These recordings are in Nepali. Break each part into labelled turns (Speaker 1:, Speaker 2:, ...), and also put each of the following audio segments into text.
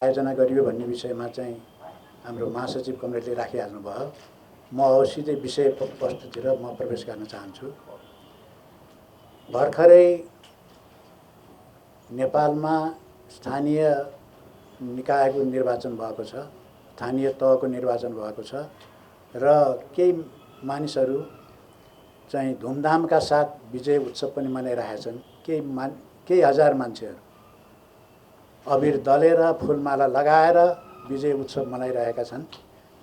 Speaker 1: आयोजना गरियो भन्ने विषयमा चाहिँ हाम्रो महासचिव कमरेडले राखिहाल्नुभयो। म अवश्य चाहिँ विषय वस्तुतिर म प्रवेश गर्न चाहन्छु। भर्खरै नेपालमा स्थानीय निकायको निर्वाचन भएको छ, स्थानीय तहको निर्वाचन भएको छ र केही मानिसहरू चाहिँ धुमधामका साथ विजय उत्सव पनि मनाइरहेका छन्। केही हजार मान्छेहरू अबिर दलेर फुलमाला लगाएर विजय उत्सव मनाइरहेका छन्।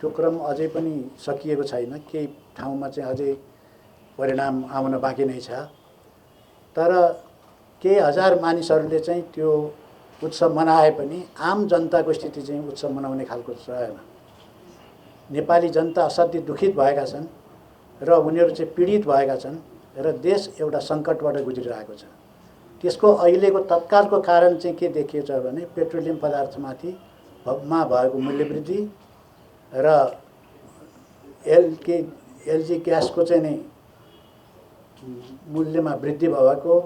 Speaker 1: त्यो क्रम अझै पनि सकिएको छैन, केही ठाउँमा चाहिँ अझै परिणाम आउन बाँकी नै छ। तर केही हजार मानिसहरूले चाहिँ त्यो उत्सव मनाए पनि आम जनताको स्थिति चाहिँ उत्सव मनाउने खालको रहेन। नेपाली जनता असाध्यै दुखित भएका छन् र उनीहरू चाहिँ पीडित भएका छन् र देश एउटा सङ्कटबाट गुज्रिरहेको छ। त्यसको अहिलेको तत्कालको कारण चाहिँ के देखिएको छ भने पेट्रोलियम पदार्थमाथि भएको मूल्यवृद्धि र एलजी ग्यासको चाहिँ नै मूल्यमा वृद्धि भएको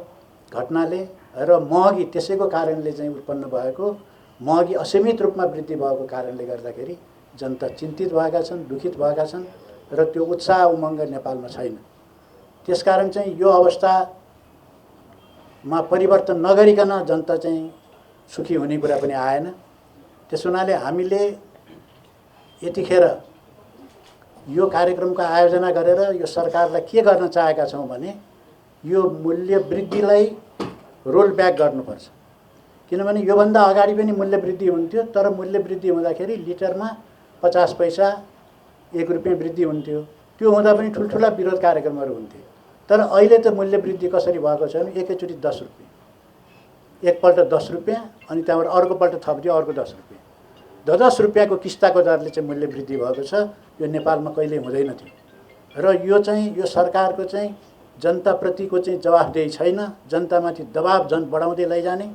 Speaker 1: घटनाले र महँगी त्यसैको कारणले चाहिँ उत्पन्न भएको महँगी असीमित रूपमा वृद्धि भएको कारणले गर्दाखेरि जनता चिन्तित भएका छन्, दुखित भएका छन् र त्यो उत्साह उमङ्ग नेपालमा छैन। त्यसकारण चाहिँ यो अवस्थामा परिवर्तन नगरिकन जनता चाहिँ सुखी हुने कुरा पनि आएन। त्यस हुनाले हामीले यतिखेर यो कार्यक्रमको आयोजना गरेर यो सरकारलाई के गर्न चाहेका छौँ भने यो मूल्य वृद्धिलाई रोल ब्याक गर्नुपर्छ। किनभने योभन्दा अगाडि पनि मूल्य वृद्धि हुन्थ्यो, तर मूल्य वृद्धि हुँदाखेरि लिटरमा 50 पैसा 1 रुपियाँ वृद्धि हुन्थ्यो। त्यो हुँदा पनि ठुल्ठुला विरोध कार्यक्रमहरू हुन्थे। तर अहिले त मूल्य वृद्धि कसरी भएको छ भने एकैचोटि 10 रुपियाँ, एकपल्ट 10 रुपियाँ अनि त्यहाँबाट अर्कोपल्ट थपिदियो अर्को 10 रुपियाँ। 10 रुपियाँको किस्ताको दरले चाहिँ मूल्य वृद्धि भएको छ। यो नेपालमा कहिल्यै हुँदैन थियो र यो चाहिँ यो सरकारको चाहिँ जनताप्रतिको चाहिँ जवाफदेही छैन। जनतामाथि दबाब झन बढाउँदै लैजाने,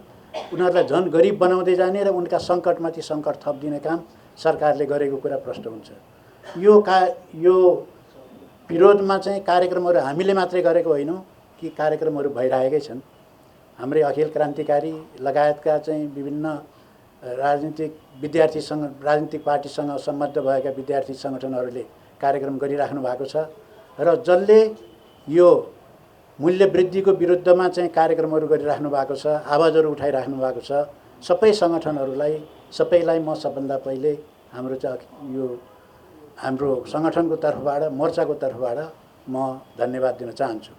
Speaker 1: उनीहरूलाई झन गरिब बनाउँदै जाने र उनका सङ्कटमाथि सङ्कट थपिदिने काम सरकारले गरेको कुरा प्रष्ट हुन्छ। यो विरोधमा चाहिँ कार्यक्रमहरू हामीले मात्रै गरेको होइनौँ कि कार्यक्रमहरू भइरहेकै छन्। हाम्रै अखिल क्रान्तिकारी लगायतका चाहिँ विभिन्न राजनीतिक पार्टीसँग सम्बद्ध भएका विद्यार्थी सङ्गठनहरूले कार्यक्रम गरिराख्नु भएको छ र जसले यो मूल्य वृद्धिको विरुद्धमा चाहिँ कार्यक्रमहरू गरिराख्नु भएको छ, आवाजहरू उठाइराख्नु भएको छ। सबै सबैलाई म सबभन्दा पहिले हाम्रो चाहिँ यो हाम्रो सङ्गठनको तर्फबाट, मोर्चाको तर्फबाट म धन्यवाद दिन चाहन्छु।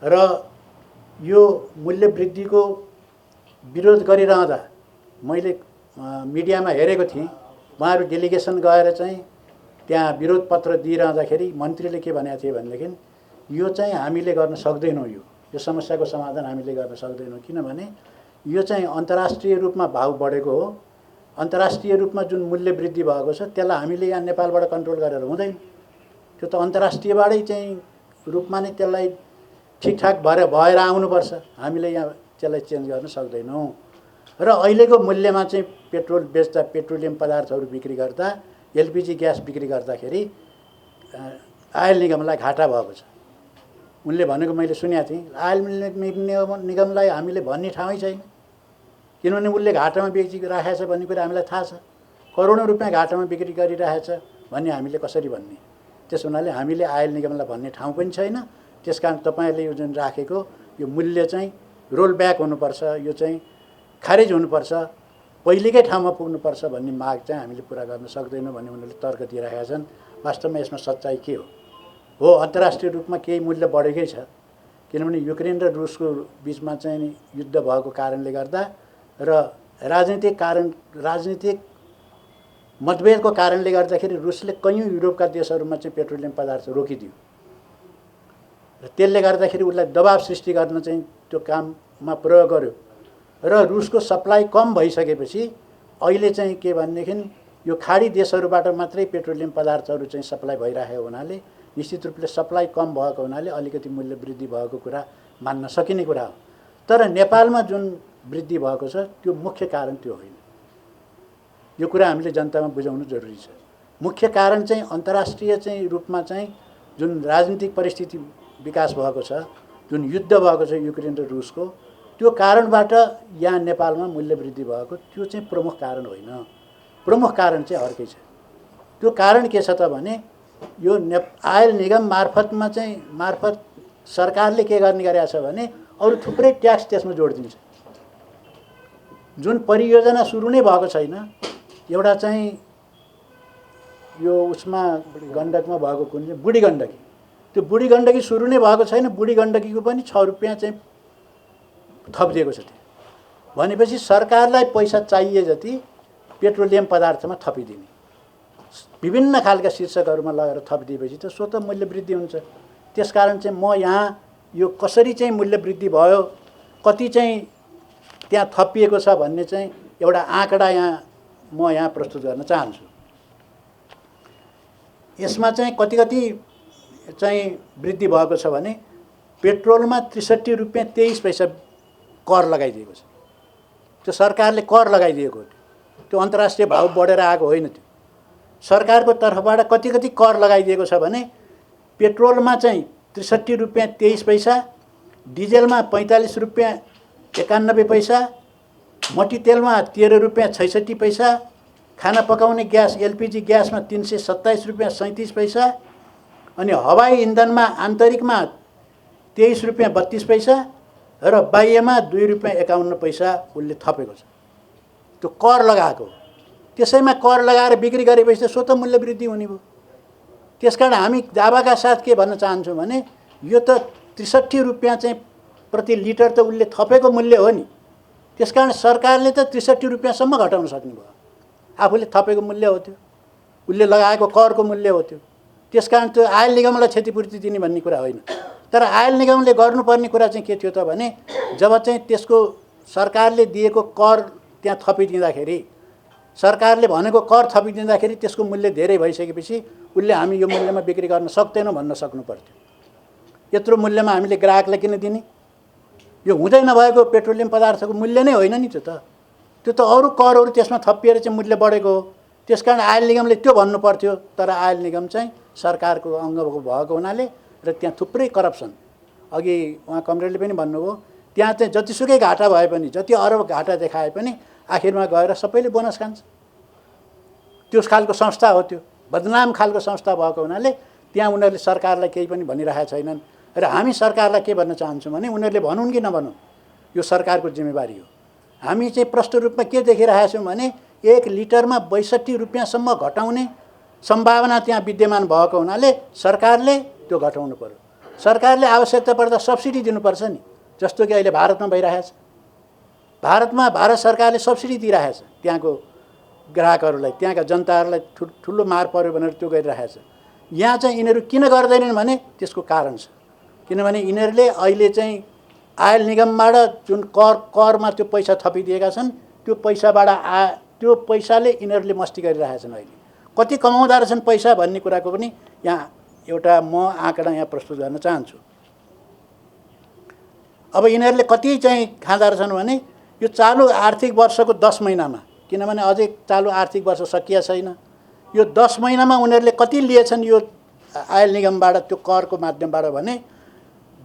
Speaker 1: र यो मूल्य वृद्धिको विरोध गरिरहँदा मैले मिडियामा हेरेको थिएँ, उहाँहरू डेलिगेसन गएर चाहिँ त्यहाँ विरोध पत्र दिइरहँदाखेरि मन्त्रीले के भनेको थिए भनेदेखि यो चाहिँ हामीले गर्न सक्दैनौँ, यो समस्याको समाधान हामीले गर्न सक्दैनौँ। किनभने यो चाहिँ अन्तर्राष्ट्रिय रूपमा भाउ बढेको हो। अन्तर्राष्ट्रिय रूपमा जुन मूल्य वृद्धि भएको छ त्यसलाई हामीले यहाँ नेपालबाट कन्ट्रोल गरेर हुँदैन। त्यो त अन्तर्राष्ट्रियबाटै चाहिँ रूपमा नै त्यसलाई ठिकठाक भएर आउनुपर्छ। हामीले यहाँ त्यसलाई चेन्ज गर्न सक्दैनौँ। र अहिलेको मूल्यमा चाहिँ पेट्रोल बेच्दा, पेट्रोलियम पदार्थहरू बिक्री गर्दा, एलपिजी ग्यास बिक्री गर्दाखेरि आयल निगमलाई घाटा भएको छ। उनले भनेको मैले सुनेको थिएँ, आयल निगमलाई हामीले भन्ने ठाउँै छैन। किनभने उसले घाटामा बेचिराखेको छ भन्ने कुरा हामीलाई थाहा छ। करोडौँ रुपियाँ घाटामा बिक्री गरिरहेछ भन्ने हामीले कसरी भन्ने? त्यस हुनाले हामीले आयल निगमलाई भन्ने ठाउँ पनि छैन। त्यसकारण तपाईँहरूले यो जुन राखेको यो मूल्य चाहिँ रोल ब्याक हुनुपर्छ, यो चाहिँ खारेज हुनुपर्छ, पहिलेकै ठाउँमा पुग्नुपर्छ भन्ने माग चाहिँ हामीले पुरा गर्न सक्दैनौँ भन्ने उनीहरूले तर्क दिइरहेका छन्। वास्तवमा यसमा सच्चाइ के हो? अन्तर्राष्ट्रिय रूपमा केही मूल्य बढेकै छ। किनभने युक्रेन र रुसको बिचमा चाहिँ युद्ध भएको कारणले गर्दा र राजनीतिक मतभेदको कारणले गर्दाखेरि रुसले कैयौँ युरोपका देशहरूमा चाहिँ पेट्रोलियम पदार्थ रोकिदियो र त्यसले गर्दाखेरि उसलाई दबाब सृष्टि गर्न चाहिँ त्यो काममा प्रयोग गर्यो र रुसको सप्लाई कम भइसकेपछि अहिले चाहिँ के भनेदेखि यो खाडी देशहरूबाट मात्रै पेट्रोलियम पदार्थहरू चाहिँ सप्लाई भइरहेको हुनाले निश्चित रूपले सप्लाई कम भएको हुनाले अलिकति मूल्य वृद्धि भएको कुरा मान्न सकिने कुरा हो। तर नेपालमा जुन वृद्धि भएको छ त्यो मुख्य कारण त्यो होइन। यो कुरा हामीले जनतामा बुझाउनु जरुरी छ। मुख्य कारण चाहिँ अन्तर्राष्ट्रिय चाहिँ रूपमा चाहिँ जुन राजनीतिक परिस्थिति विकास भएको छ, जुन युद्ध भएको छ युक्रेन र रुसको, त्यो कारणबाट यहाँ नेपालमा मूल्य वृद्धि भएको त्यो चाहिँ प्रमुख कारण होइन। प्रमुख कारण चाहिँ अर्कै छ। त्यो कारण के छ त भने यो आयल निगम मार्फत सरकारले के गर्ने गरेको छ भने अरू थुप्रै ट्याक्स त्यसमा जोडिदिन्छ। जुन परियोजना सुरु नै भएको छैन, एउटा चाहिँ यो उसमा गण्डकमा भएको कुन चाहिँ बुढी गण्डकी, त्यो बुढी गण्डकी सुरु नै भएको छैन, बुढी गण्डकीको पनि 6 रुपियाँ चाहिँ थपिदिएको छ। भनेपछि सरकारलाई पैसा चाहिए जति पेट्रोलियम पदार्थमा थपिदिने, विभिन्न खालका शीर्षकहरूमा लगेर थपिदिएपछि त स्वतः मूल्य वृद्धि हुन्छ। त्यसकारण चाहिँ म यहाँ यो कसरी चाहिँ मूल्य वृद्धि भयो, कति चाहिँ त्यहाँ थपिएको छ भन्ने चाहिँ एउटा आँकडा म यहाँ प्रस्तुत गर्न चाहन्छु। यसमा चाहिँ कति चाहिँ वृद्धि भएको छ भने पेट्रोलमा 63 रुपियाँ 23 पैसा कर लगाइदिएको छ। त्यो सरकारले कर लगाइदिएको हो। त्यो अन्तर्राष्ट्रिय भाव बढेर आएको होइन। त्यो सरकारको तर्फबाट कति कर लगाइदिएको छ भने पेट्रोलमा चाहिँ 63 रुपियाँ 23 पैसा, डिजेलमा 45 रुपियाँ 91 पैसा, मट्टीतेलमा 13 रुपियाँ 66 पैसा, खाना पकाउने ग्यास एलपिजी ग्यासमा 327 रुपियाँ 37 पैसा, अनि हवाई इन्धनमा आन्तरिकमा 23 रुपियाँ 32 पैसा र बाह्यमा 2 रुपियाँ 51 पैसा उसले थपेको छ। त्यो कर लगाएको। त्यसैमा कर लगाएर बिक्री गरेपछि त स्वतः मूल्य वृद्धि हुने भयो। त्यसकारण हामी दावाका साथ के भन्न चाहन्छौँ भने यो त 63 रुपियाँ चाहिँ प्रति लिटर त उसले थपेको मूल्य हो नि। त्यसकारण सरकारले त 63 रुपियाँसम्म घटाउन सक्ने भयो। आफूले थपेको मूल्य हो त्यो, उसले लगाएको करको मूल्य हो त्यो। त्यसकारण त्यो आयल निगमलाई क्षतिपूर्ति दिने भन्ने कुरा होइन। तर आयल निगमले गर्नुपर्ने कुरा चाहिँ के थियो त भने जब चाहिँ त्यसको सरकारले दिएको कर त्यहाँ थपिदिँदाखेरि, सरकारले भनेको कर थपिदिँदाखेरि त्यसको मूल्य धेरै भइसकेपछि उसले हामी यो मूल्यमा बिक्री गर्न सक्दैनौँ भन्न सक्नु पर्थ्यो। यत्रो मूल्यमा हामीले ग्राहकलाई किन दिने? यो हुँदै नभएको पेट्रोलियम पदार्थको मूल्य नै होइन नि त्यो त। त्यो त अरू करहरू त्यसमा थपिएर चाहिँ मूल्य बढेको हो। त्यसकारण आयल निगमले त्यो भन्नु पर्थ्यो। तर आयल निगम चाहिँ सरकारको अङ्ग भएको हुनाले र त्यहाँ थुप्रै करप्सन, अघि उहाँ कमरेडले पनि भन्नुभयो, त्यहाँ चाहिँ जतिसुकै घाटा भए पनि, जति अरब घाटा देखाए पनि आखिरमा गएर सबैले बोनस खान्छ। त्यो खालको संस्था हो। त्यो बदनाम खालको संस्था भएको हुनाले त्यहाँ उनीहरूले सरकारलाई केही पनि भनिरहेका छैनन्। र हामी सरकारलाई के भन्न चाहन्छौँ भने उनीहरूले भनुन् कि नभनुन्, यो सरकारको जिम्मेवारी हो। हामी चाहिँ प्रष्ट रूपमा के देखिरहेका छौँ भने 1 लिटरमा 62 रुपियाँसम्म घटाउने सम्भावना त्यहाँ विद्यमान भएको हुनाले सरकारले त्यो घटाउनु पर्यो। सरकारले आवश्यकता पर्दा सब्सिडी दिनुपर्छ नि। जस्तो कि अहिले भारतमा भइरहेछ। भारत सरकारले सब्सिडी दिइरहेछ त्यहाँको ग्राहकहरूलाई, त्यहाँका जनताहरूलाई ठुलो मार पर्यो भनेर त्यो गरिरहेछ। यहाँ चाहिँ यिनीहरू किन गर्दैनन् भने त्यसको कारण छ। किनभने यिनीहरूले अहिले चाहिँ आयल निगमबाट जुन करमा त्यो पैसा थपिदिएका छन्, त्यो पैसाले यिनीहरूले मस्ती गरिरहेछन्। अहिले कति कमाउँदा रहेछन् पैसा भन्ने कुराको पनि यहाँ एउटा म आँकडा यहाँ प्रस्तुत गर्न चाहन्छु। अब यिनीहरूले कति चाहिँ खाँदा रहेछन् भने यो चालु आर्थिक वर्षको 10 महिनामा, किनभने अझै चालु आर्थिक वर्ष सकिया छैन, यो 10 महिनामा उनीहरूले कति लिएछन् यो आयल निगमबाट त्यो करको माध्यमबाट भने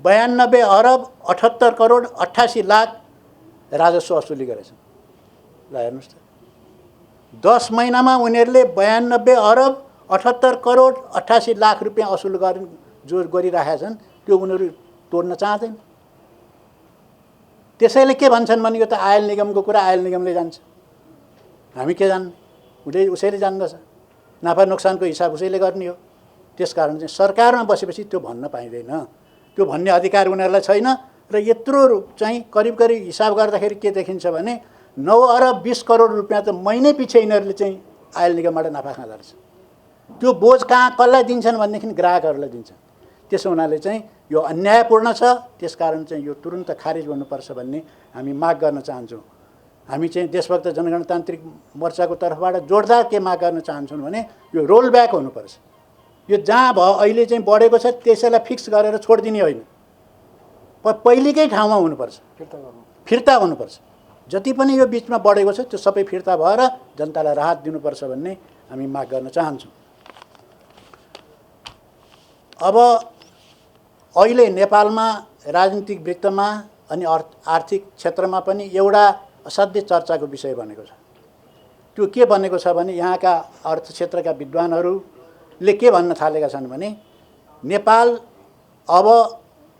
Speaker 1: 92 अरब 78 करोड 88 लाख राजस्व असुली गरेछन्। ल हेर्नुहोस् त, 10 महिनामा उनीहरूले 92 अरब 78 करोड 88 लाख रुपियाँ असुल जो गरिरहेका छन् त्यो उनीहरू तोड्न चाहँदैन। त्यसैले के भन्छन् भने यो त आयल निगमको कुरा, आयल निगमले जान्छ, हामी के जान्ने, उसैले जान्दछ, नाफा नोक्सानको हिसाब उसैले गर्ने हो। त्यसकारण चाहिँ सरकारमा बसेपछि त्यो भन्न पाइँदैन, त्यो भन्ने अधिकार उनीहरूलाई छैन। र यत्रो चाहिँ करिब हिसाब गर्दाखेरि के देखिन्छ भने 9 अरब 20 करोड रुपियाँ त महिनै पछि यिनीहरूले चाहिँ आयल निगमबाट नाफा खाँदो रहेछ। त्यो बोझ कहाँ कसलाई दिन्छन् भनेदेखि ग्राहकहरूलाई दिन्छन्। त्यसो हुनाले चाहिँ यो अन्यायपूर्ण छ। त्यसकारण चाहिँ यो तुरुन्त खारिज गर्नुपर्छ भन्ने हामी माग गर्न चाहन्छौँ। हामी चाहिँ देशभक्त जनगणतान्त्रिक मोर्चाको तर्फबाट जोडदार के माग गर्न चाहन्छौँ भने यो रोल ब्याक हुनुपर्छ। यो जहाँ अहिले चाहिँ बढेको छ त्यसैलाई फिक्स गरेर छोडिदिने होइन, पहिलेकै ठाउँमा हुनुपर्छ, फिर्ता हुनुपर्छ। जति पनि यो बिचमा बढेको छ त्यो सबै फिर्ता भएर जनतालाई राहत दिनुपर्छ भन्ने हामी माग गर्न चाहन्छौँ। अब अहिले नेपालमा राजनीतिक वृत्तमा अनि आर्थिक क्षेत्रमा पनि एउटा असाध्य चर्चाको विषय बनेको छ। त्यो के बनेको छ भने यहाँका अर्थ क्षेत्रका विद्वानहरूले के भन्न थालेका छन् भने नेपाल अब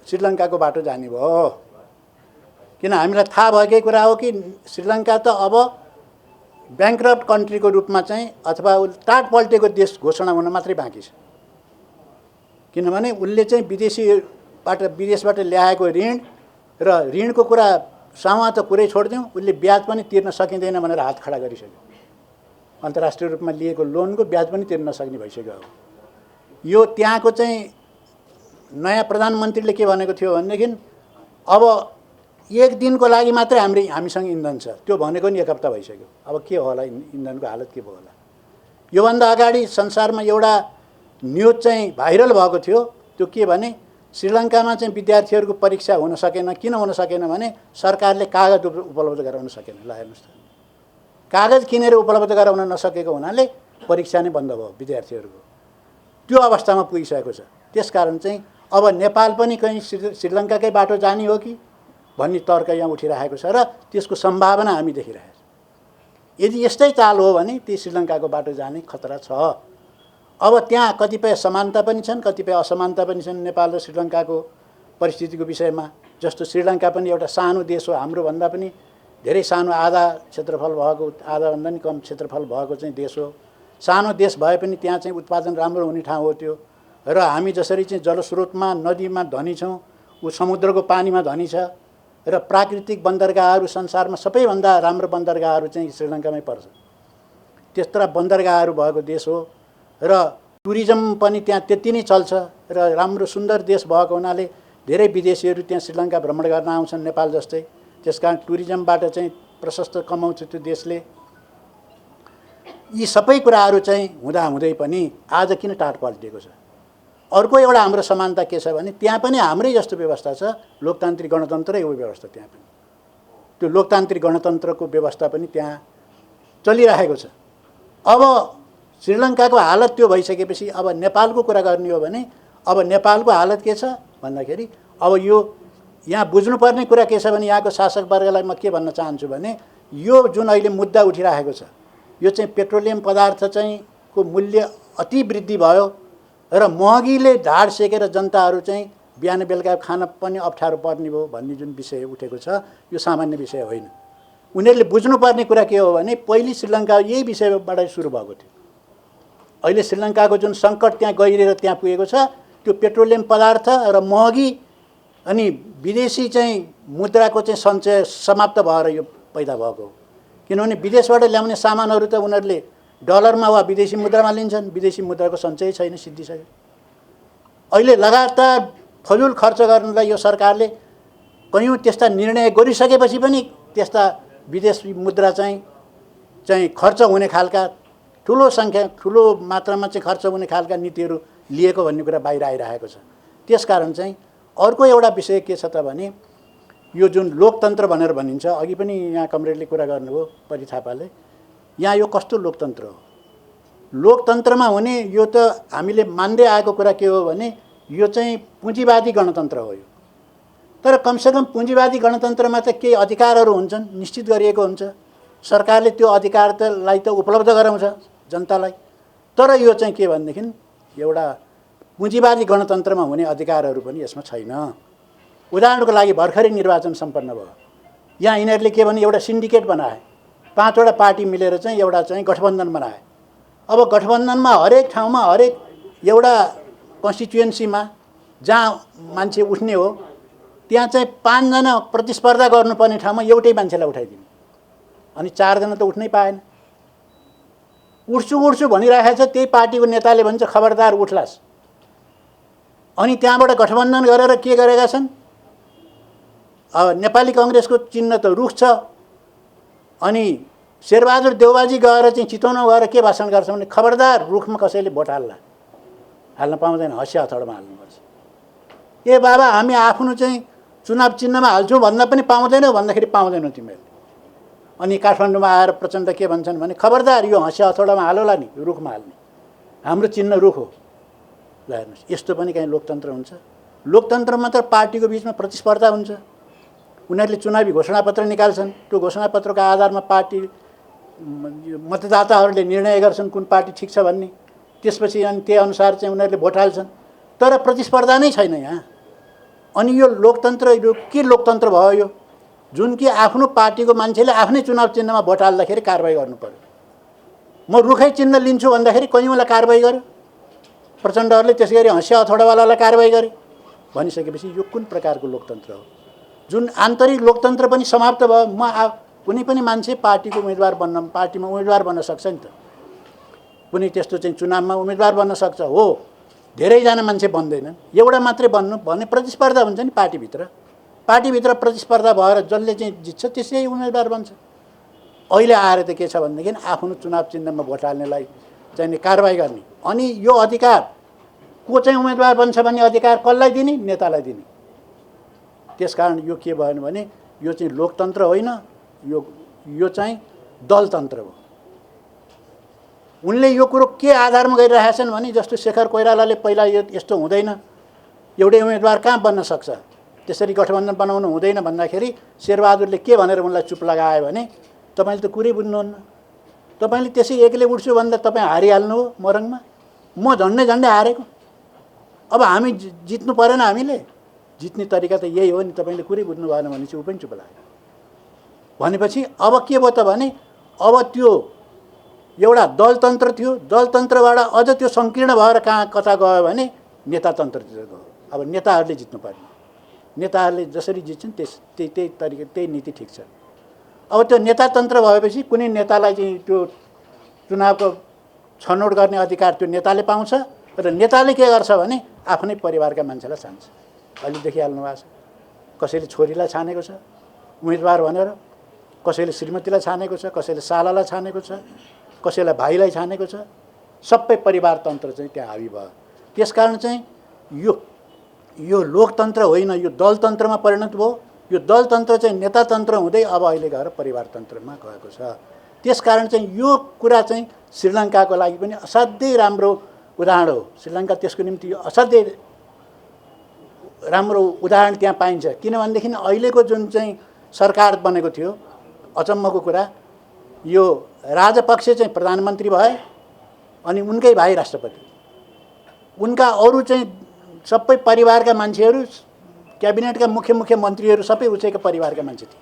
Speaker 1: श्रीलङ्काको बाटो जाने भयो। किन हामीलाई थाहा भएकै कुरा हो कि श्रीलङ्का त अब ब्याङ्क्रप्ट कन्ट्रीको रूपमा चाहिँ अथवा टाट पल्टेको देश घोषणा हुन मात्रै बाँकी छ। किनभने उसले चाहिँ विदेशबाट ल्याएको ऋण र ऋणको कुरा सामा त कुरै छोडिदिउँ, उसले ब्याज पनि तिर्न सकिँदैन भनेर हात खडा गरिसक्यो। अन्तर्राष्ट्रिय रूपमा लिएको लोनको ब्याज पनि तिर्न नसक्ने भइसक्यो। हो यो त्यहाँको चाहिँ नयाँ प्रधानमन्त्रीले के भनेको थियो भनेदेखि अब एक दिनको लागि मात्रै हामीसँग इन्धन छ, त्यो भनेको नि एक हप्ता भइसक्यो। अब के होला इन्धनको हालत के भयो होला। योभन्दा अगाडि संसारमा एउटा न्युज चाहिँ भाइरल भएको थियो। त्यो के भने श्रीलङ्कामा चाहिँ विद्यार्थीहरूको परीक्षा हुन सकेन। किन हुन सकेन भने सरकारले कागज उपलब्ध गराउन सकेन। ल हेर्नुहोस् त, कागज किनेर उपलब्ध गराउन नसकेको हुनाले परीक्षा नै बन्द भयो विद्यार्थीहरूको। त्यो अवस्थामा पुगिसकेको छ। त्यसकारण चाहिँ अब नेपाल पनि कहीँ श्रीलङ्काकै बाटो जाने हो कि भन्ने तर्क यहाँ उठिरहेको छ र त्यसको सम्भावना हामी देखिरहेको छौँ। यदि यस्तै चाल हो भने ती श्रीलङ्काको बाटो जाने खतरा छ। अब त्यहाँ कतिपय समानता पनि छन्, कतिपय असमानता पनि छन् नेपाल र श्रीलङ्काको परिस्थितिको विषयमा। जस्तो श्रीलङ्का पनि एउटा सानो देश हो, हाम्रो भन्दा पनि धेरै सानो, आधा क्षेत्रफल भएको, आधाभन्दा पनि कम क्षेत्रफल भएको चाहिँ देश हो। सानो देश भए पनि त्यहाँ चाहिँ उत्पादन राम्रो हुने ठाउँ हो त्यो। र हामी जसरी चाहिँ जलस्रोतमा नदीमा धनी छौँ, ऊ समुद्रको पानीमा धनी छ। र प्राकृतिक बन्दरगाहहरू संसारमा सबैभन्दा राम्रो बन्दरगाहहरू चाहिँ श्रीलङ्कामै पर्छ। त्यस्ता बन्दरगाहहरू भएको देश हो र टुरिज्म पनि त्यहाँ त्यति नै चल्छ र राम्रो सुन्दर देश भएको हुनाले धेरै विदेशीहरू त्यहाँ श्रीलङ्का भ्रमण गर्न आउँछन् नेपाल जस्तै। त्यसकारण टुरिज्मबाट चाहिँ प्रशस्त कमाउँछ त्यो देशले। यी सबै कुराहरू चाहिँ हुँदाहुँदै पनि आज किन टाट पल्टिएको छ? अर्को एउटा हाम्रो समानता के छ भने त्यहाँ पनि हाम्रै जस्तो व्यवस्था छ, लोकतान्त्रिक गणतन्त्रै हो व्यवस्था त्यहाँ पनि। त्यो लोकतान्त्रिक गणतन्त्रको व्यवस्था पनि त्यहाँ चलिरहेको छ। अब श्रीलङ्काको हालत त्यो भइसकेपछि अब नेपालको कुरा गर्ने हो भने अब नेपालको हालत के छ भन्दाखेरि अब यो यहाँ बुझ्नुपर्ने कुरा के छ भने यहाँको शासक वर्गलाई म के भन्न चाहन्छु भने यो जुन अहिले मुद्दा उठिरहेको छ, यो चाहिँ पेट्रोलियम पदार्थ चाहिँ को मूल्य अति वृद्धि भयो र महँगीले ढाड सेकेर जनताहरू चाहिँ बिहान बेलुका खान पनि अप्ठ्यारो पर्ने भयो भन्ने जुन विषय उठेको छ, यो सामान्य विषय होइन। उनीहरूले बुझ्नुपर्ने कुरा के हो भने पहिले श्रीलङ्का यही विषयबाट सुरु भएको थियो। अहिले श्रीलङ्काको जुन सङ्कट त्यहाँ गहिरेर त्यहाँ पुगेको छ, त्यो पेट्रोलियम पदार्थ र महँगी अनि विदेशी चाहिँ मुद्राको चाहिँ सञ्चय समाप्त भएर यो पैदा भएको हो। किनभने विदेशबाट ल्याउने सामानहरू त उनीहरूले डलरमा वा विदेशी मुद्रामा लिन्छन्, विदेशी मुद्राको सञ्चय छैन, सिद्धिसक्यो। अहिले लगातार फजुल खर्च गर्नलाई यो सरकारले कयौँ त्यस्ता निर्णय गरिसकेपछि पनि त्यस्ता विदेशी मुद्रा चाहिँ खर्च हुने खालका ठुलो सङ्ख्या, ठुलो मात्रामा चाहिँ खर्च हुने खालका नीतिहरू लिएको भन्ने कुरा बाहिर आइरहेको छ। त्यसकारण चाहिँ अर्को एउटा विषय के छ त भने यो जुन लोकतन्त्र भनेर भनिन्छ, अघि पनि यहाँ कमरेडले कुरा गर्नुभयो परि थापाले, यहाँ यो कस्तो लोकतन्त्र हो? लोकतन्त्रमा हुने यो त हामीले मान्दै आएको कुरा के हो भने यो चाहिँ पुँजीवादी गणतन्त्र हो यो। तर कमसेकम पुँजीवादी गणतन्त्रमा त केही अधिकारहरू हुन्छन्, निश्चित गरिएको हुन्छ। सरकारले त्यो अधिकारलाई त उपलब्ध गराउँछ जनतालाई। तर यो चाहिँ के भनेदेखि एउटा पुँजीवादी गणतन्त्रमा हुने अधिकारहरू पनि यसमा छैन। उदाहरणको लागि भर्खरै निर्वाचन सम्पन्न भयो। यहाँ यिनीहरूले के भने एउटा सिन्डिकेट बनाए, 5 वटा पार्टी मिलेर चाहिँ एउटा चाहिँ गठबन्धन बनाए। अब गठबन्धनमा हरेक ठाउँमा हरेक एउटा कन्स्टिट्युएन्सीमा जहाँ मान्छे उठ्ने हो त्यहाँ चाहिँ 5 जना प्रतिस्पर्धा गर्नुपर्ने ठाउँमा एउटै मान्छेलाई उठाइदिने, अनि 4 जना त उठ्नै पाएन। उठ्छु भनिरहेको छ, त्यही पार्टीको नेताले भन्छ खबरदार उठ्लास्। अनि त्यहाँबाट गठबन्धन गरेर के गरेका छन्? नेपाली काङ्ग्रेसको चिन्ह त रुख छ, अनि शेरबहादुर देउबाजी गएर चाहिँ चितवनमा गएर के भाषण गर्छ भने खबरदार रुखमा कसैले भोट हाल्न पाउँदैन, हँसिया हथौडामा हाल्नुपर्छ। ए बाबा, हामी आफ्नो चाहिँ चुनाव चिन्हमा हाल्छौँ भन्न पनि पाउँदैनौ भन्दाखेरि पाउँदैनौ तिमीहरूले। अनि काठमाडौँमा आएर प्रचण्ड के भन्छन् भने खबरदार यो हँसिया हथौडामा हालौला नि, रुखमा हाल्ने, हाम्रो चिन्ह रुख हो। ल हेर्नुहोस्, यस्तो पनि कहीँ लोकतन्त्र हुन्छ? लोकतन्त्रमा त पार्टीको बिचमा प्रतिस्पर्धा हुन्छ। उनीहरूले चुनावी घोषणापत्र निकाल्छन्। त्यो घोषणापत्रको आधारमा पार्टी मतदाताहरूले निर्णय गर्छन् कुन पार्टी ठिक छ भन्ने। त्यसपछि अनि त्यही अनुसार चाहिँ उनीहरूले भोट हाल्छन्। तर प्रतिस्पर्धा नै छैन यहाँ। अनि यो लोकतन्त्र, यो के लोकतन्त्र भयो यो? जुन कि आफ्नो पार्टीको मान्छेले आफ्नै चुनाव चिन्हमा भोट हाल्दाखेरि कारबाही गर्नु पर्यो। म रुखै चिन्ह लिन्छु भन्दाखेरि कैयौँलाई कारबाही गर्यो। प्रचण्डहरूले त्यसै गरी हँसिया हथौडावालालाई कारबाही गरे। भनिसकेपछि यो कुन प्रकारको लोकतन्त्र हो? जुन आन्तरिक लोकतन्त्र पनि समाप्त भयो। कुनै पनि मान्छे पार्टीको उम्मेदवार पार्टीमा उम्मेदवार बन्न सक्छ नि त। कुनै त्यस्तो चाहिँ चुनावमा उम्मेदवार बन्न सक्छ हो, धेरैजना मान्छे बन्दैनन्। एउटा मात्रै बन्नु भने प्रतिस्पर्धा हुन्छ नि पार्टीभित्र। पार्टीभित्र प्रतिस्पर्धा भएर जसले चाहिँ जित्छ त्यसै उम्मेदवार बन्छ। अहिले आएर त के छ भनेदेखि आफ्नो चुनाव चिन्हमा भोट हाल्नेलाई चाहिँ कारबाही गर्ने। अनि यो अधिकार को चाहिँ उम्मेदवार बन्छ भन्ने अधिकार कसलाई दिने? नेतालाई दिने। त्यसकारण यो के भयो भने यो चाहिँ लोकतन्त्र होइन, यो चाहिँ दलतन्त्र हो। उनले यो कुरो के आधारमा गरिरहेछन् भने जस्तो शेखर कोइरालाले पहिला यस्तो हुँदैन, एउटै उम्मेदवार कहाँ बन्न सक्छ, त्यसरी गठबन्धन बनाउनु हुँदैन भन्दाखेरि शेरबहादुरले के भनेर उनलाई चुप लगायो भने तपाईँले त कुरै बुझ्नुहुन्न। तपाईँले त्यसै एक्लै उठ्छु भन्दा तपाईँ हारिहाल्नु हो मोरङमा। म झन्डै हारेको। अब हामी जित्नु परेन। हामीले जित्ने तरिका त यही हो नि। तपाईँले कुरै बुझ्नु भएन भने चाहिँ ऊ पनि चुप लाग्यो। भनेपछि अब के भयो त भने अब त्यो एउटा दलतन्त्र थियो, दलतन्त्रबाट अझ त्यो सङ्कीर्ण भएर कता गयो भने नेतातन्त्रतिर गयो। अब नेताहरूले जित्नु पर्ने। नेताहरूले जसरी जित्छन् त्यही तरिका, त्यही नीति ठिक छ। अब त्यो नेतातन्त्र भएपछि कुनै नेतालाई चाहिँ त्यो चुनावको छनौट गर्ने अधिकार त्यो नेताले पाउँछ र नेताले के गर्छ भने आफ्नै परिवारका मान्छेलाई छान्छ। अहिले देखिहाल्नु भएको छ। कसैले छोरीलाई छानेको छ उम्मेदवार भनेर, कसैले श्रीमतीलाई छानेको छ, कसैले सालालाई छानेको छ, कसैलाई भाइलाई छानेको छ। सबै परिवारतन्त्र चाहिँ त्यहाँ हावी भयो। त्यसकारण चाहिँ यो लोकतन्त्र होइन, यो दलतन्त्रमा परिणत भयो। यो दलतन्त्र चाहिँ नेतातन्त्र हुँदै अब अहिले गएर परिवारतन्त्रमा गएको छ। त्यसकारण चाहिँ यो कुरा चाहिँ श्रीलङ्काको लागि पनि असाध्यै राम्रो उदाहरण हो। श्रीलङ्का त्यसको निम्ति यो असाध्यै राम्रो उदाहरण त्यहाँ पाइन्छ। किनभनेदेखि अहिलेको जुन चाहिँ सरकार बनेको थियो, अचम्मको कुरा यो राजपक्ष चाहिँ प्रधानमन्त्री भए अनि उनकै भाइ राष्ट्रपति। उनका अरू चाहिँ सबै परिवारका मान्छेहरू, क्याबिनेटका मुख्य मन्त्रीहरू सबै उसैको परिवारका मान्छे थिए।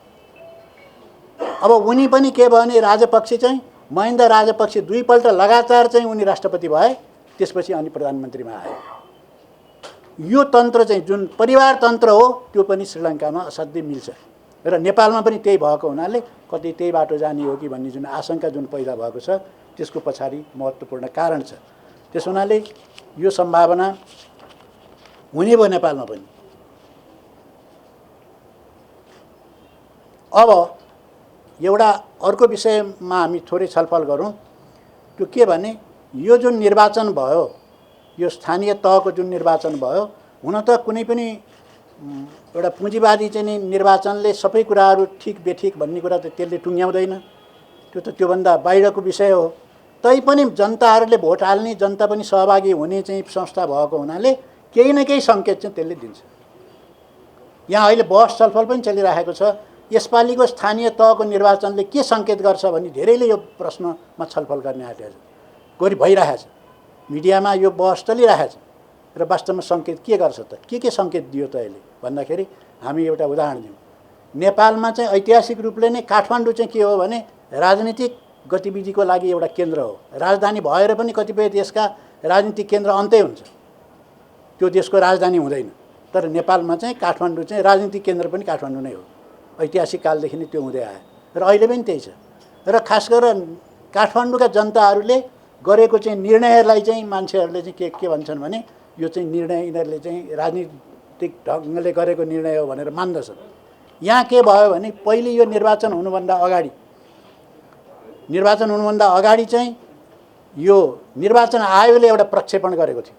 Speaker 1: अब उनी पनि के भयो भने राजपक्ष चाहिँ महेन्द्र राजपक्ष दुईपल्ट लगातार चाहिँ उनी राष्ट्रपति भए, त्यसपछि अनि प्रधानमन्त्रीमा आए। यो तन्त्र चाहिँ जुन परिवारतन्त्र हो त्यो पनि श्रीलङ्कामा असाध्यै मिल्छ र नेपालमा पनि त्यही भएको हुनाले कतै त्यही बाटो जाने हो कि भन्ने जुन आशंका जुन पैदा भएको छ त्यसको पछाडि महत्त्वपूर्ण कारण छ। त्यस हुनाले यो सम्भावना हुने भयो नेपालमा पनि। अब एउटा अर्को विषयमा हामी थोरै छलफल गरौँ। त्यो के भने यो जुन निर्वाचन भयो, यो स्थानीय तहको जुन निर्वाचन भयो, हुन त कुनै पनि एउटा पुँजीवादी चाहिँ नि निर्वाचनले सबै कुराहरू ठिक बेठिक भन्ने कुरा त त्यसले टुङ्ग्याउँदैन। त्यो त त्योभन्दा बाहिरको विषय हो। तैपनि जनताहरूले भोट हाल्ने, जनता पनि सहभागी हुने चाहिँ संस्था भएको हुनाले केही न केही सङ्केत चाहिँ त्यसले दिन्छ। यहाँ अहिले बहस छलफल पनि चलिरहेको छ। यसपालिको स्थानीय तहको निर्वाचनले के सङ्केत गर्छ भन्ने धेरैले यो प्रश्नमा छलफल गर्ने आँटेको भइरहेछ। मिडियामा यो बहस चलिरहेछ र वास्तवमा सङ्केत के गर्छ त? के सङ्केत दियो त अहिले भन्दाखेरि हामी एउटा उदाहरण दिउँ। नेपालमा चाहिँ ऐतिहासिक रूपले नै काठमाडौँ चाहिँ के हो भने राजनीतिक गतिविधिको लागि एउटा केन्द्र हो। राजधानी भएर पनि कतिपय देशका राजनीतिक केन्द्र अन्तै हुन्छ, त्यो देशको राजधानी हुँदैन। तर नेपालमा चाहिँ काठमाडौँ चाहिँ राजनीतिक केन्द्र पनि काठमाडौँ नै हो। ऐतिहासिक कालदेखि नै त्यो हुँदै आयो र अहिले पनि त्यही छ। र खास गरेर काठमाडौँका जनताहरूले गरेको चाहिँ निर्णयहरूलाई चाहिँ मान्छेहरूले चाहिँ के भन्छन् भने यो चाहिँ निर्णय यिनीहरूले चाहिँ राजनीतिक ढङ्गले गरेको निर्णय हो भनेर मान्दछन्। यहाँ के भयो भने पहिले यो निर्वाचन हुनुभन्दा अगाडि चाहिँ यो निर्वाचन आयोगले एउटा प्रक्षेपण गरेको थियो।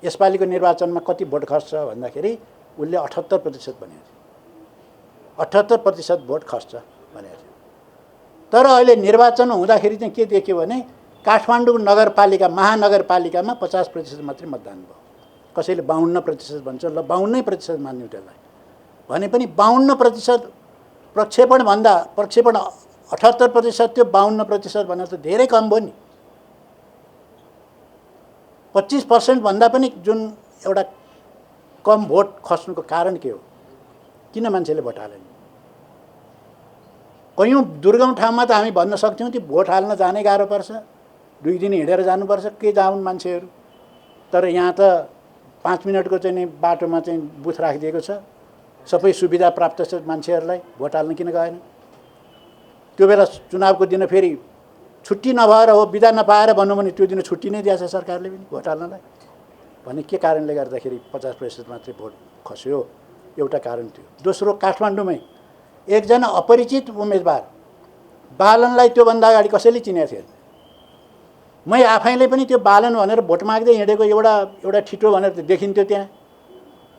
Speaker 1: यसपालिको निर्वाचनमा कति भोट खर्च भन्दाखेरि उसले 78% भनेको थियो। 78% भोट खर्च भनेको थियो। तर अहिले निर्वाचन हुँदाखेरि चाहिँ के देख्यो भने काठमाडौँ नगरपालिका महानगरपालिकामा 50% मात्रै मतदान भयो। कसैले 52% भन्छ, ल 52% मान्यौ त्यसलाई भने पनि 52% प्रक्षेपण 78% थियो, 52% भनेर त धेरै कम भयो नि। 25% भन्दा पनि जुन एउटा कम भोट खस्नुको कारण के हो? किन मान्छेले भोट हालेन? कयौँ दुर्गम ठाउँमा त हामी भन्न सक्थ्यौँ कि भोट हाल्न जानै गाह्रो पर्छ, 2 दिन हिँडेर जानुपर्छ, के जाउन् मान्छेहरू। तर यहाँ त 5 मिनटको चाहिँ नि बाटोमा चाहिँ बुथ राखिदिएको छ, सबै सुविधा प्राप्त छ मान्छेहरूलाई, भोट हाल्न किन गएन? त्यो बेला चुनावको दिन फेरि छुट्टी नभएर हो, बिदा नपाएर भनौँ भने त्यो दिन छुट्टी नै दिएछ सरकारले पनि भोट हाल्नलाई। भने के कारणले गर्दाखेरि 50% मात्रै भोट खस्यो? एउटा कारण थियो। दोस्रो, काठमाडौँमै एकजना अपरिचित उम्मेदवार बालनलाई त्योभन्दा अगाडि कसैले चिनेको थिएन। मै आफैले पनि त्यो बालन भनेर भोट माग्दै हिँडेको एउटा ठिटो भनेर देखिन्थ्यो त्यहाँ,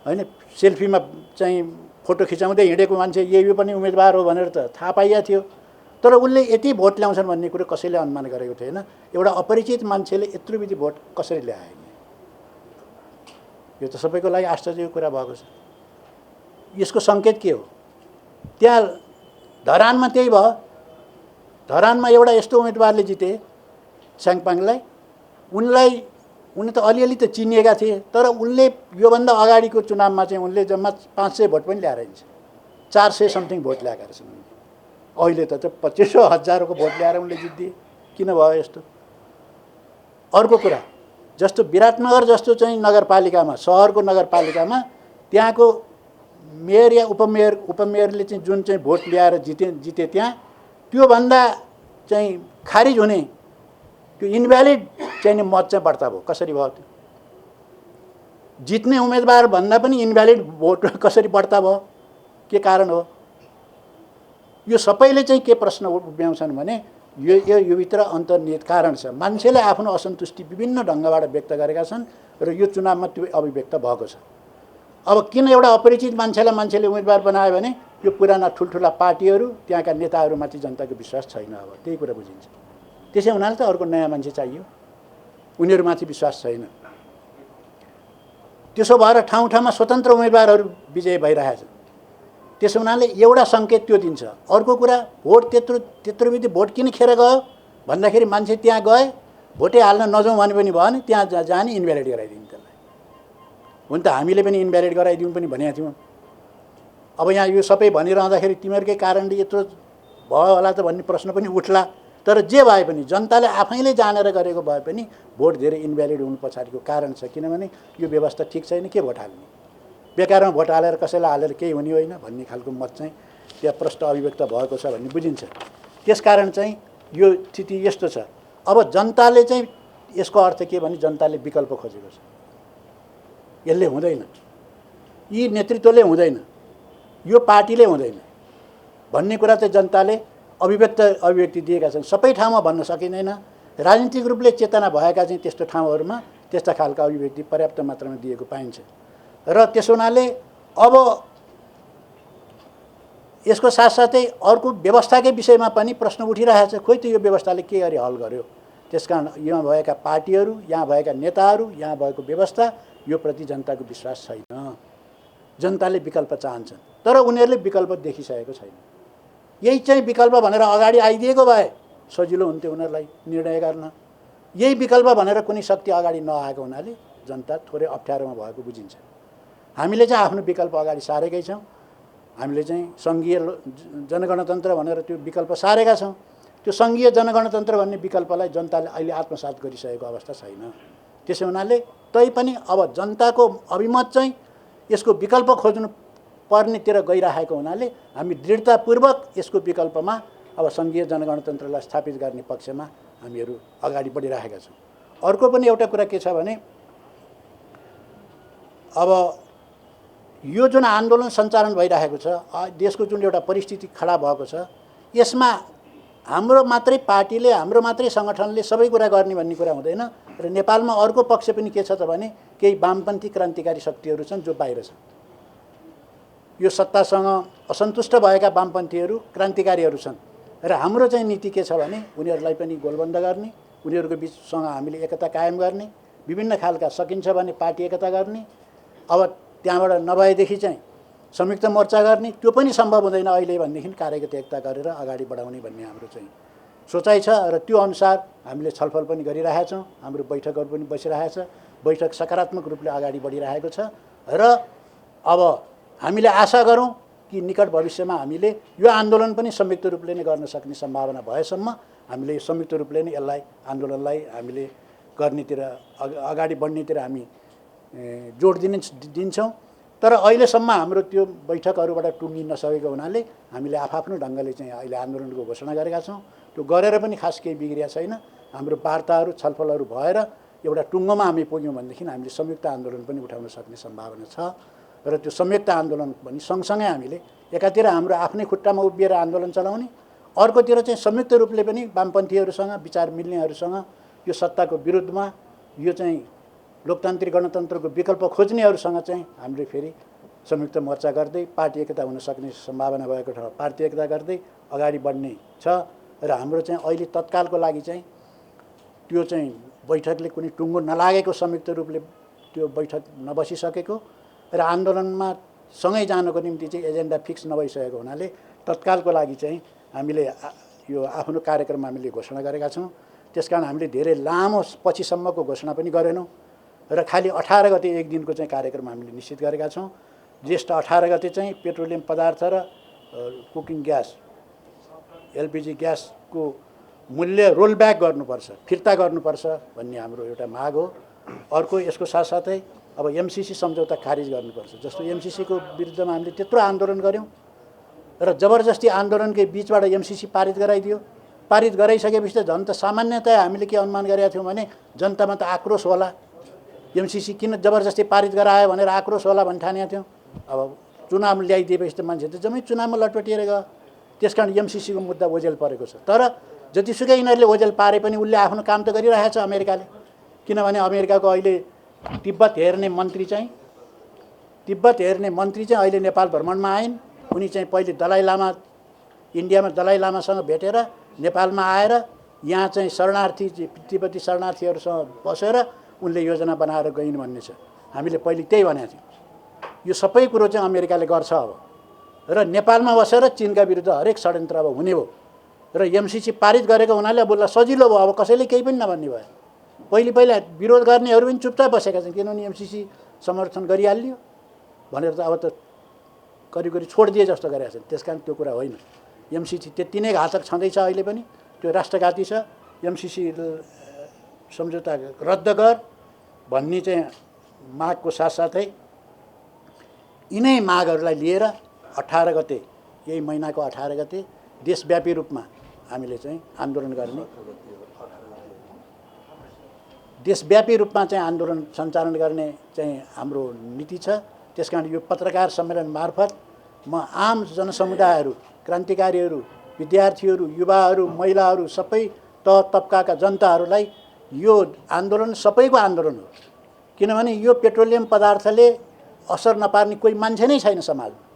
Speaker 1: होइन? सेल्फीमा चाहिँ फोटो खिचाउँदै हिँडेको मान्छे यो पनि उम्मेदवार हो भनेर त थाहा पाइया थियो। तर उनले यति भोट ल्याउँछन् भन्ने कुरो कसैले अनुमान गरेको थिएन। एउटा अपरिचित मान्छेले यत्रो बिधि भोट कसरी ल्याए? यो त सबैको लागि आश्चर्यको कुरा भएको छ। यसको सङ्केत के हो? त्यहाँ धरानमा त्यही भयो। धरानमा एउटा यस्तो उम्मेदवारले जिते, स्याङपाङलाई। उनले त अलिअलि त चिनिएका थिए, तर उनले योभन्दा अगाडिको चुनावमा चाहिँ उनले जम्मा 500 भोट पनि ल्याएर हिँड्छ, 400 समथिङ भोट ल्याएका रहेछन्। अहिले त 25,000को भोट ल्याएर उनले जित्दिए। किन भयो यस्तो? अर्को कुरा, जस्तो विराटनगर जस्तो चाहिँ नगरपालिकामा, सहरको नगरपालिकामा त्यहाँको मेयर या उपमेयरले चाहिँ जुन चाहिँ भोट ल्याएर जिते त्यहाँ, त्योभन्दा चाहिँ खारिज हुने, त्यो इनभ्यालिड चाहिँ मत चाहिँ बढ्ता भयो। कसरी भयो त्यो? जित्ने उम्मेदवार भन्दा पनि इनभ्यालिड भोट कसरी बढ्ता भयो? के कारण हो? यो सबैले चाहिँ के प्रश्न उभ्याउँछन् भने यो भित्र अन्तर्निहित कारण छ। मान्छेले आफ्नो असन्तुष्टि विभिन्न ढङ्गबाट व्यक्त गरेका छन् र यो चुनावमा त्यो अभिव्यक्त भएको छ। अब किन एउटा अपरिचित मान्छेले उम्मेदवार बनायो भने यो पुराना ठुल्ठुला पार्टीहरू, त्यहाँका नेताहरूमाथि जनताको विश्वास छैन। अब त्यही कुरा बुझिन्छ। त्यसै हुनाले त अर्को नयाँ मान्छे चाहियो, उनीहरूमाथि विश्वास छैन। त्यसो भएर ठाउँ ठाउँमा स्वतन्त्र उम्मेदवारहरू विजय भइरहेछन्। त्यसो हुनाले एउटा सङ्केत त्यो दिन्छ। अर्को कुरा, भोट त्यत्रो बित्ति भोट किन खेर गयो भन्दाखेरि मान्छे त्यहाँ गए, भोटै हाल्न नजाउँ भने पनि भयो नि, त्यहाँ जाने इन्भ्यालिड गराइदिनु त्यसलाई। हुन त हामीले पनि इन्भ्यालिड गराइदिउँ पनि भनेका थियौँ। अब यहाँ यो सबै भनिरहँदाखेरि तिमीहरूकै कारणले यत्रो भयो होला त भन्ने प्रश्न पनि उठ्ला। तर जे भए पनि जनताले आफैले जानेर गरेको भए पनि भोट धेरै इन्भ्यालिड हुनु पछाडिको कारण छ। किनभने यो व्यवस्था ठिक छैन, के भोट हाल्ने? बेकारमा भोट हालेर कसैलाई हालेर केही हुने होइन भन्ने खालको मत चाहिँ त्यहाँ प्रष्ट अभिव्यक्त भएको छ भन्ने बुझिन्छ। त्यसकारण चाहिँ यो स्थिति यस्तो छ। अब जनताले चाहिँ यसको अर्थ के भने जनताले विकल्प खोजेको छ। यसले हुँदैन, यी नेतृत्वले हुँदैन, यो पार्टीले हुँदैन भन्ने कुरा चाहिँ जनताले अभिव्यक्ति दिएका छन्। सबै ठाउँमा भन्न सकिँदैन। राजनीतिक रूपले चेतना भएका चाहिँ त्यस्तो ठाउँहरूमा त्यस्ता खालका अभिव्यक्ति पर्याप्त मात्रामा दिएको पाइन्छ। र त्यसो हुनाले अब यसको साथसाथै अर्को व्यवस्थाकै विषयमा पनि प्रश्न उठिरहेछ। खोइ त यो व्यवस्थाले के गरी हल गर्यो? त्यसकारण यहाँ भएका पार्टीहरू, यहाँ भएका नेताहरू, यहाँ भएको व्यवस्था, यो प्रति जनताको विश्वास छैन। जनताले विकल्प चाहन्छन्, तर उनीहरूले विकल्प देखिसकेको छैन। यही चाहिँ विकल्प भनेर अगाडि आइदिएको भए सजिलो हुन्थ्यो उनीहरूलाई निर्णय गर्न। यही विकल्प भनेर कुनै शक्ति अगाडि नआएको हुनाले जनता थोरै अप्ठ्यारोमा भएको बुझिन्छ। हामीले चाहिँ आफ्नो विकल्प अगाडि सारेकै छौँ। हामीले चाहिँ सङ्घीय जनगणतन्त्र भनेर त्यो विकल्प सारेका छौँ। त्यो सङ्घीय जनगणतन्त्र भन्ने विकल्पलाई जनताले अहिले आत्मसात गरिसकेको अवस्था छैन। त्यसो हुनाले तैपनि अब जनताको अभिमत चाहिँ यसको विकल्प खोज्नु पर्नेतिर गइरहेको हुनाले हामी दृढतापूर्वक यसको विकल्पमा अब सङ्घीय जनगणतन्त्रलाई स्थापित गर्ने पक्षमा हामीहरू अगाडि बढिरहेका छौँ। अर्को पनि एउटा कुरा के छ भने अब यो जुन आन्दोलन सञ्चालन भइरहेको छ, देशको जुन एउटा परिस्थिति खडा भएको छ, यसमा हाम्रो मात्रै पार्टीले, हाम्रो मात्रै सङ्गठनले सबै कुरा गर्ने भन्ने कुरा हुँदैन। र नेपालमा अर्को पक्ष पनि के छ त भने केही वामपन्थी क्रान्तिकारी शक्तिहरू छन् जो बाहिर छन्। यो सत्तासँग असन्तुष्ट भएका वामपन्थीहरू, क्रान्तिकारीहरू छन्। र हाम्रो चाहिँ नीति के छ भने उनीहरूलाई पनि गोलबन्द गर्ने, उनीहरूको बिचसँग हामीले एकता कायम गर्ने, विभिन्न खालका सकिन्छ भने पार्टी एकता गर्ने। अब त्यहाँबाट नभएदेखि चाहिँ संयुक्त मोर्चा गर्ने त्यो पनि सम्भव हुँदैन अहिले भनेदेखि कार्यगत एकता गरेर अगाडि बढाउने भन्ने हाम्रो चाहिँ सोचाइ छ र त्यो अनुसार हामीले छलफल पनि गरिरहेका छौँ। हाम्रो बैठकहरू पनि बसिरहेको छ। बैठक सकारात्मक रूपले अगाडि बढिरहेको छ र अब हामीले आशा गरौँ कि निकट भविष्यमा हामीले यो आन्दोलन पनि संयुक्त रूपले नै गर्न सक्ने सम्भावना भएसम्म हामीले संयुक्त रूपले नै यसलाई आन्दोलनलाई हामीले गर्नेतिर अगाडि बढ्नेतिर हामी जोड दिन्छौँ। तर अहिलेसम्म हाम्रो त्यो बैठकहरूबाट टुङ्गिन नसकेको हुनाले हामीले आफ्नो ढङ्गले चाहिँ अहिले आन्दोलनको घोषणा गरेका छौँ। त्यो गरेर पनि खास केही बिग्रिया छैन। हाम्रो वार्ताहरू छलफलहरू भएर एउटा टुङ्गोमा हामी पुग्यौँ भनेदेखि हामीले संयुक्त आन्दोलन पनि उठाउन सक्ने सम्भावना छ र त्यो संयुक्त आन्दोलन पनि सँगसँगै हामीले एकातिर हाम्रो आफ्नै खुट्टामा उभिएर आन्दोलन चलाउने, अर्कोतिर चाहिँ संयुक्त रूपले पनि वामपन्थीहरूसँग विचार मिल्नेहरूसँग यो सत्ताको विरुद्धमा यो चाहिँ लोकतान्त्रिक गणतन्त्रको विकल्प खोज्नेहरूसँग चाहिँ हामीले फेरि संयुक्त मोर्चा गर्दै पार्टी एकता हुन सक्ने सम्भावना भएको ठाउँमा पार्टी एकता गर्दै अगाडि बढ्ने छ र हाम्रो चाहिँ अहिले तत्कालको लागि चाहिँ त्यो चाहिँ बैठकले कुनै टुङ्गो नलागेको संयुक्त रूपले त्यो बैठक नबसिसकेको र आन्दोलनमा सँगै जानको निम्ति चाहिँ एजेन्डा फिक्स नभइसकेको हुनाले तत्कालको लागि चाहिँ हामीले यो आफ्नो कार्यक्रम हामीले घोषणा गरेका छौँ। त्यसकारण हामीले धेरै लामो पछिसम्मको घोषणा पनि गरेनौँ र खालि 18 गते एक दिनको चाहिँ कार्यक्रम हामीले निश्चित गरेका छौँ। ज्येष्ठ 18 गते चाहिँ पेट्रोलियम पदार्थ र कुकिङ ग्यास एलपिजी ग्यासको मूल्य रोलब्याक गर्नुपर्छ, फिर्ता गर्नुपर्छ भन्ने हाम्रो एउटा माग हो। अर्को यसको साथसाथै अब एमसिसी सम्झौता खारिज गर्नुपर्छ। जस्तो एमसिसीको विरुद्धमा हामीले त्यत्रो आन्दोलन गऱ्यौँ र जबरजस्ती आन्दोलनकै बिचबाट एमसिसी पारित गराइदियो। पारित गराइसकेपछि त झन् त सामान्यतया हामीले के अनुमान गरेका थियौँ भने जनतामा त आक्रोश होला, एमसिसी किन जबरजस्ती पारित गरायो भनेर आक्रोश होला भन्ने ठानेका थियौँ। अब चुनाव ल्याइदिएपछि त मान्छे त जम्मै चुनावमा लटपटिएर गयो। त्यसकारण एमसिसीको मुद्दा ओझेल परेको छ। तर जतिसुकै यिनीहरूले ओझेल पारे पनि उसले आफ्नो काम त गरिरहेको छ अमेरिकाले। किनभने अमेरिकाको अहिले तिब्बत हेर्ने मन्त्री चाहिँ अहिले नेपाल भ्रमणमा आइन्। उनी चाहिँ पहिले दलाई लामा इन्डियामा दलाई लामासँग भेटेर नेपालमा आएर यहाँ चाहिँ शरणार्थी तिब्बती शरणार्थीहरूसँग बसेर उनले योजना बनाएर गइन् भन्ने छ। हामीले पहिले त्यही भनेको थियौँ। यो सबै कुरो चाहिँ अमेरिकाले गर्छ अब र नेपालमा बसेर चीनका विरुद्ध हरेक षड्यन्त्र अब हुने हो र एमसिसी पारित गरेको हुनाले अब उसलाई सजिलो भयो। अब कसैले केही पनि नभन्ने भयो। पहिला विरोध गर्नेहरू पनि चुपचाप बसेका छन् किनभने एमसिसी समर्थन गरिहाल्यो भनेर त अब त करिब छोडिदिए जस्तो गरेका छन्। त्यसकारण त्यो कुरा होइन। एमसिसी त्यति नै घातक छँदैछ अहिले पनि, त्यो राष्ट्रघाती छ। एमसिसी सम्झौता रद्द गर भन्ने चाहिँ मागको साथसाथै यिनै मागहरूलाई लिएर 18 गते यही महिनाको 18 गते देशव्यापी रूपमा हामीले चाहिँ आन्दोलन गर्ने, देशव्यापी रूपमा चाहिँ आन्दोलन सञ्चालन गर्ने चाहिँ हाम्रो नीति छ। त्यसकारण यो पत्रकार सम्मेलन मार्फत म आम जनसमुदायहरू, क्रान्तिकारीहरू, विद्यार्थीहरू, युवाहरू, महिलाहरू, सबै तबकाका जनताहरूलाई यो आन्दोलन सबैको आन्दोलन हो। किनभने यो पेट्रोलियम पदार्थले असर नपार्ने कोही मान्छे नै छैन समाजमा।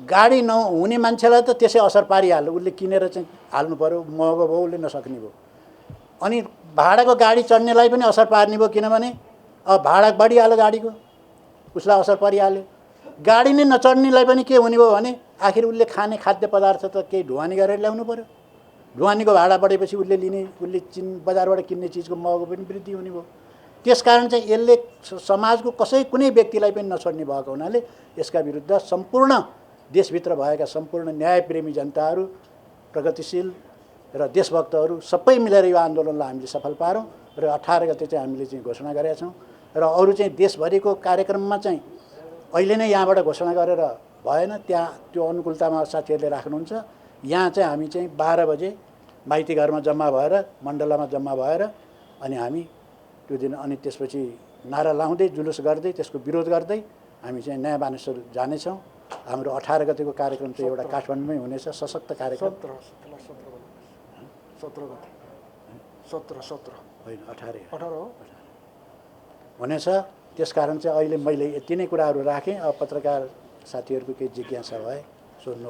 Speaker 1: गाडी नहुने मान्छेलाई त त्यसै असर पारिहाल्यो, उसले किनेर चाहिँ हाल्नु पऱ्यो, महँगो भयो, उसले नसक्ने भयो। अनि भाडाको गाडी चढ्नेलाई पनि असर पार्ने भयो किनभने अब भाडा बढिहाल्यो, गाडीको उसलाई असर परिहाल्यो। गाडी नै नचढ्नेलाई पनि के हुने भयो भने आखिर उसले खाने खाद्य पदार्थ त केही ढुवानी गरेर ल्याउनु पऱ्यो। ढुवानीको भाडा बढेपछि उसले बजारबाट किन्ने चिजको महँगो पनि वृद्धि हुने भयो। त्यसकारण चाहिँ यसले समाजको कुनै व्यक्तिलाई पनि नछोड्ने भएको हुनाले यसका विरुद्ध सम्पूर्ण देशभित्र भएका सम्पूर्ण न्यायप्रेमी जनताहरू, प्रगतिशील र देशभक्तहरू सबै मिलेर यो आन्दोलनलाई हामीले सफल पारौँ र 18 गते चाहिँ हामीले चाहिँ घोषणा गरेका छौँ। र अरू चाहिँ देशभरिको कार्यक्रममा चाहिँ अहिले नै यहाँबाट घोषणा गरेर भएन, त्यहाँ त्यो अनुकूलतामा साथीहरूले राख्नुहुन्छ। यहाँ चाहिँ हामी चाहिँ 12 बजे माइती घरमा जम्मा भएर, मण्डलामा जम्मा भएर अनि हामी त्यो दिन अनि त्यसपछि नारा लाउँदै जुलुस गर्दै त्यसको विरोध गर्दै हामी चाहिँ नयाँ बानेश्वर जानेछौँ। हाम्रो 18 गतेको कार्यक्रम चाहिँ एउटा काठमाडौँमै हुनेछ, सशक्त कार्यक्रम।
Speaker 2: 17
Speaker 1: होइन 18
Speaker 2: हो
Speaker 1: हुनेछ। त्यसकारण चाहिँ अहिले मैले यति नै कुराहरू राखेँ। अब पत्रकार साथीहरूको केही जिज्ञासा भए सोध्नु।